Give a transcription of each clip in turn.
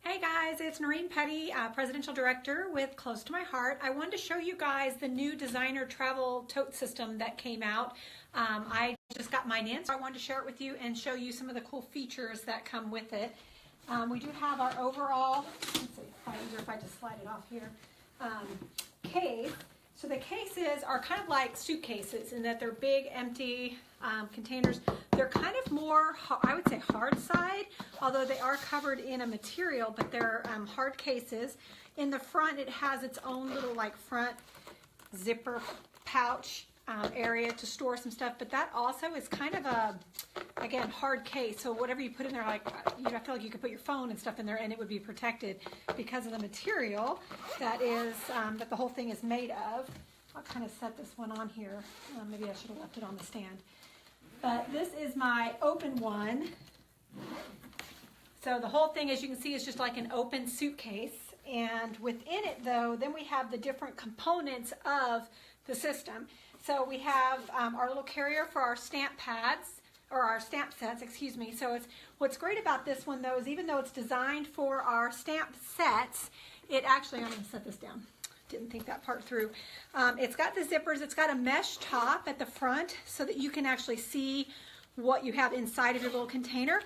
Hey guys, it's Noreen Petty, Presidential Director with Close to My Heart. I wanted to show you guys the new designer travel tote system that came out. I just got mine in, so I wanted to share it with you and show you some of the cool features that come with it. We do have our overall, let's see, if I just slide it off here, case. So the cases are kind of like suitcases in that they're big, empty containers. They're kind of more, I would say, hard side, although they are covered in a material, but they're hard cases. In the front, it has its own little like front zipper pouch area to store some stuff, but that also is kind of a, again, hard case. So whatever you put in there, like, I feel like you could put your phone and stuff in there and it would be protected because of the material that is, that the whole thing is made of. I'll kind of set this one on here. Maybe I should have left it on the stand. But this is my open one. So the whole thing, as you can see, is just like an open suitcase. And within it, though, then we have the different components of the system. So we have our little carrier for our stamp pads, or our stamp sets, excuse me. So what's great about this one, though, is even though it's designed for our stamp sets, it actually, I'm going to set this down. Didn't think that part through. It's got the zippers. It's got a mesh top at the front so that you can actually see what you have inside of your little container.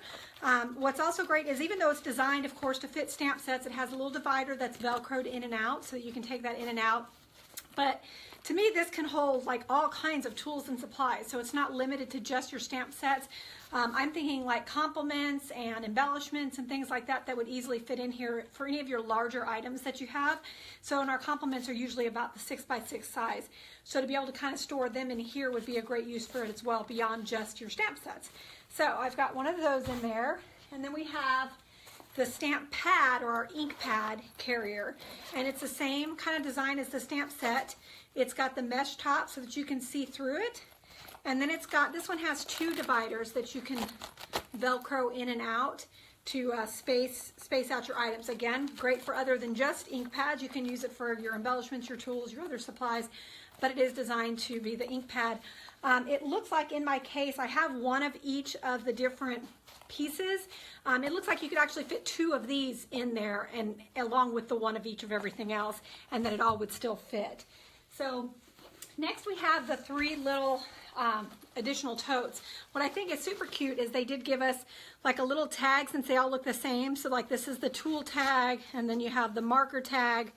What's also great is even though it's designed, of course, to fit stamp sets, it has a little divider that's Velcroed in and out so that you can take that in and out. But to me, this can hold like all kinds of tools and supplies. So it's not limited to just your stamp sets. I'm thinking like complements and embellishments and things like that that would easily fit in here for any of your larger items that you have. So and our complements are usually about the 6x6 size. So to be able to kind of store them in here would be a great use for it as well beyond just your stamp sets. So I've got one of those in there. And then we have the stamp pad or our ink pad carrier. And it's the same kind of design as the stamp set. It's got the mesh top so that you can see through it. And then it's got, this one has two dividers that you can Velcro in and out to space out your items. Again, great for other than just ink pads. You can use it for your embellishments, your tools, your other supplies, but it is designed to be the ink pad. It looks like in my case, I have one of each of the different pieces. It looks like you could actually fit two of these in there and along with the one of each of everything else, and that it all would still fit. So next we have the three little additional totes. What I think is super cute is they did give us like a little tag since they all look the same. So like this is the tool tag, and then you have the marker tag.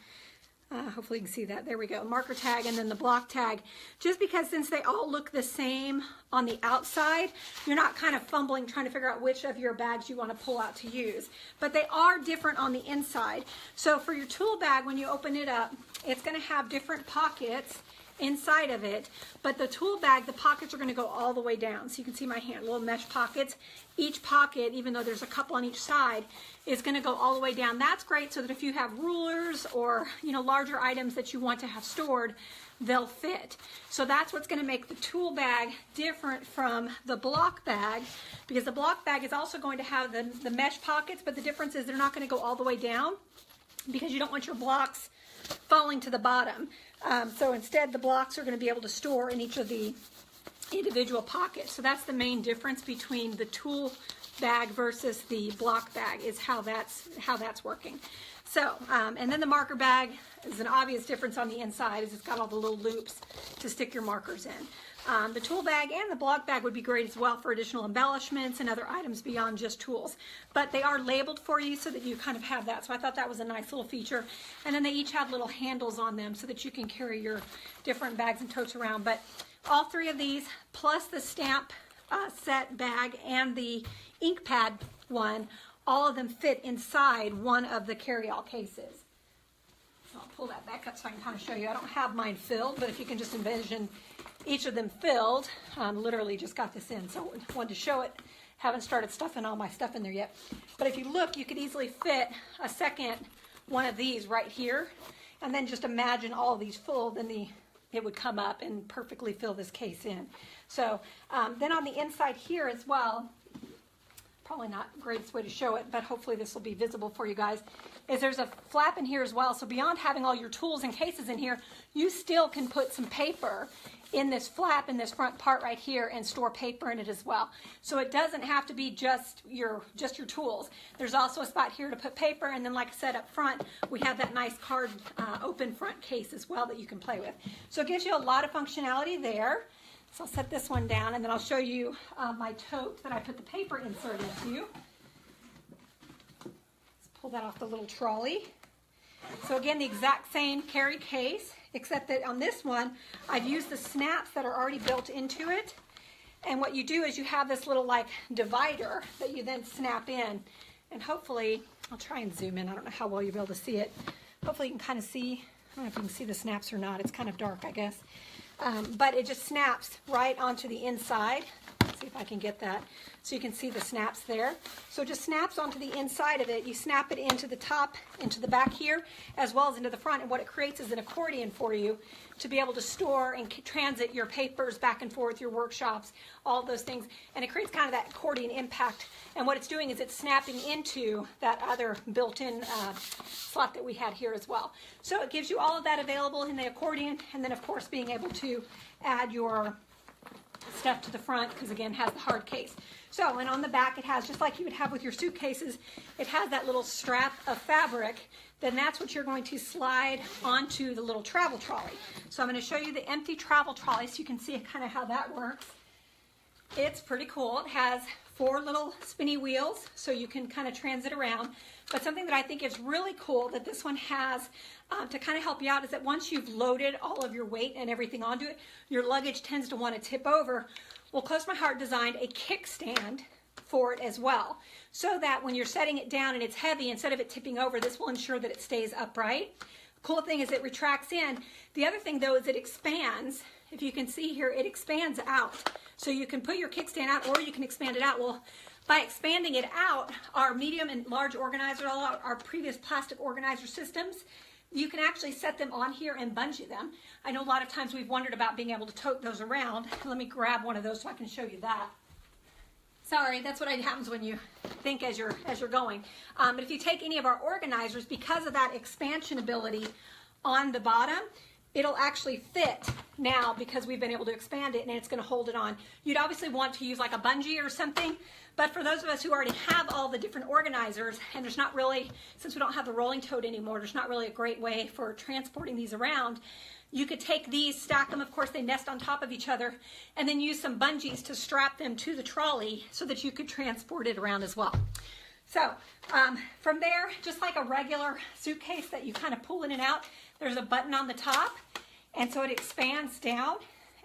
Hopefully you can see that. There we go. Marker tag and then the block tag. Just because since they all look the same on the outside, you're not kind of fumbling trying to figure out which of your bags you want to pull out to use. But they are different on the inside. So for your tool bag, when you open it up, it's going to have different pockets inside of it, but the tool bag, the pockets are going to go all the way down. So you can see my hand, little mesh pockets. Each pocket, even though there's a couple on each side, is going to go all the way down. That's great so that if you have rulers or larger items that you want to have stored, they'll fit. So that's what's going to make the tool bag different from the block bag, because the block bag is also going to have the mesh pockets, but the difference is they're not going to go all the way down because you don't want your blocks falling to the bottom. So instead the blocks are going to be able to store in each of the individual pockets. So that's the main difference between the tool bag versus the block bag, is how that's working. So and then the marker bag is an obvious difference on the inside, is it's got all the little loops to stick your markers in. The tool bag and the block bag would be great as well for additional embellishments and other items beyond just tools. But they are labeled for you so that you kind of have that. So I thought that was a nice little feature. And then they each have little handles on them so that you can carry your different bags and totes around. But all three of these, plus the stamp set bag and the ink pad one, all of them fit inside one of the carry-all cases. So I'll pull that back up so I can kind of show you. I don't have mine filled, but if you can just envision each of them filled. Literally just got this in, so I wanted to show it. Haven't started stuffing all my stuff in there yet. But if you look, you could easily fit a second one of these right here. And then just imagine all of these full, then it would come up and perfectly fill this case in. So then on the inside here as well, probably not the greatest way to show it, but hopefully this will be visible for you guys, is there's a flap in here as well. So beyond having all your tools and cases in here, you still can put some paper in this flap in this front part right here and store paper in it as well. So it doesn't have to be just your tools. There's also a spot here to put paper, and then like I said up front, we have that nice card open front case as well that you can play with. So it gives you a lot of functionality there. So I'll set this one down, and then I'll show you my tote that I put the paper insert into. Let's pull that off the little trolley. So again, the exact same carry case, except that on this one, I've used the snaps that are already built into it. And what you do is you have this little like divider that you then snap in. And hopefully, I'll try and zoom in. I don't know how well you'll be able to see it. Hopefully you can kind of see, I don't know if you can see the snaps or not. It's kind of dark, I guess. But it just snaps right onto the inside. Let's see if I can get that so you can see the snaps there. So it just snaps onto the inside of it. You snap it into the top, into the back here, as well as into the front. And what it creates is an accordion for you to be able to store and transit your papers back and forth, your workshops, all those things. And it creates kind of that accordion impact. And what it's doing is it's snapping into that other built-in slot that we had here as well. So it gives you all of that available in the accordion. And then, of course, being able to add your stuff to the front, because again, it has the hard case. So, and on the back it has, just like you would have with your suitcases, it has that little strap of fabric. Then that's what you're going to slide onto the little travel trolley. So I'm going to show you the empty travel trolley so you can see kind of how that works. It's pretty cool. It has 4 little spinny wheels so you can kind of transit around. But something that I think is really cool that this one has to kind of help you out is that once you've loaded all of your weight and everything onto it, your luggage tends to want to tip over. Well, Close My Heart designed a kickstand for it as well, so that when you're setting it down and it's heavy, instead of it tipping over, this will ensure that it stays upright. The cool thing is it retracts in. The other thing though is it expands. If you can see here, it expands out. So you can put your kickstand out or you can expand it out. Well, by expanding it out, our medium and large organizer, all our previous plastic organizer systems, you can actually set them on here and bungee them. I know a lot of times we've wondered about being able to tote those around. Let me grab one of those so I can show you that. Sorry, that's what happens when you think as you're going. But if you take any of our organizers, because of that expansion ability on the bottom, it'll actually fit now because we've been able to expand it and it's going to hold it on. You'd obviously want to use like a bungee or something, but for those of us who already have all the different organizers, and there's not really, since we don't have the rolling tote anymore, there's not really a great way for transporting these around. You could take these, stack them, of course they nest on top of each other, and then use some bungees to strap them to the trolley so that you could transport it around as well. So from there, just like a regular suitcase that you kind of pull in and out, there's a button on the top, and so it expands down,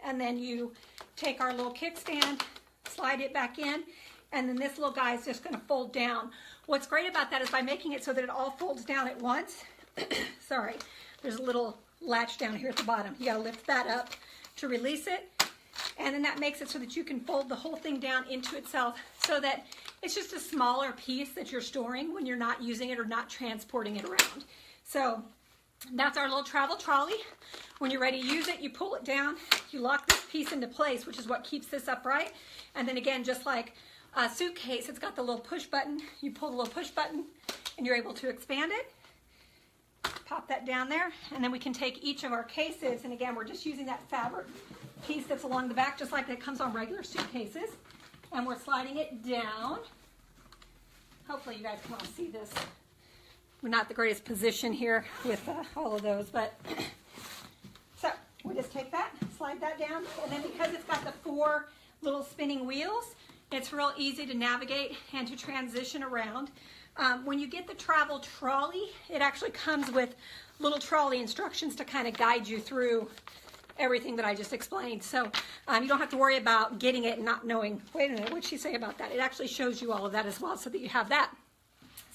and then you take our little kickstand, slide it back in, and then this little guy is just going to fold down. What's great about that is by making it so that it all folds down at once, sorry, there's a little latch down here at the bottom. You got to lift that up to release it, and then that makes it so that you can fold the whole thing down into itself so that it's just a smaller piece that you're storing when you're not using it or not transporting it around. So that's our little travel trolley. When you're ready to use it, you pull it down, you lock this piece into place, which is what keeps this upright. And then again, just like a suitcase, it's got the little push button. You pull the little push button and you're able to expand it. Pop that down there, and then we can take each of our cases, and again, we're just using that fabric piece that's along the back, just like that comes on regular suitcases, and we're sliding it down. Hopefully you guys can all see this. We're not the greatest position here with all of those, but so we just take that, slide that down, and then because it's got the 4 little spinning wheels, it's real easy to navigate and to transition around. When you get the travel trolley, it actually comes with little trolley instructions to kind of guide you through everything that I just explained. So you don't have to worry about getting it and not knowing, wait a minute, what'd she say about that? It actually shows you all of that as well so that you have that.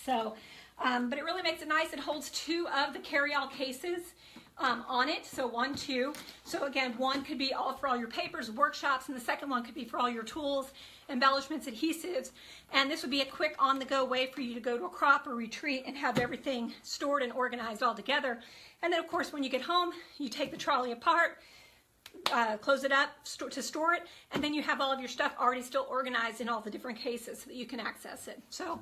So, but it really makes it nice. It holds 2 of the carry-all cases on it, so 1, 2. So again, one could be all for all your papers, workshops, and the second one could be for all your tools, embellishments, adhesives, and this would be a quick on-the-go way for you to go to a crop or retreat and have everything stored and organized all together. And then of course when you get home, you take the trolley apart, close it up to store it, and then you have all of your stuff already still organized in all the different cases so that you can access it. So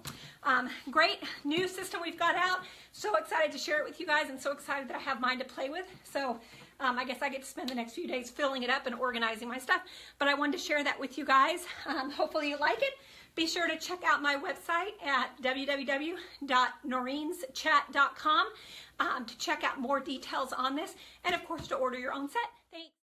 great new system we've got out. So excited to share it with you guys and so excited that I have mine to play with. So I guess I get to spend the next few days filling it up and organizing my stuff, but I wanted to share that with you guys. Hopefully you like it. Be sure to check out my website at www.noreenschat.com to check out more details on this, and of course to order your own set. Thanks.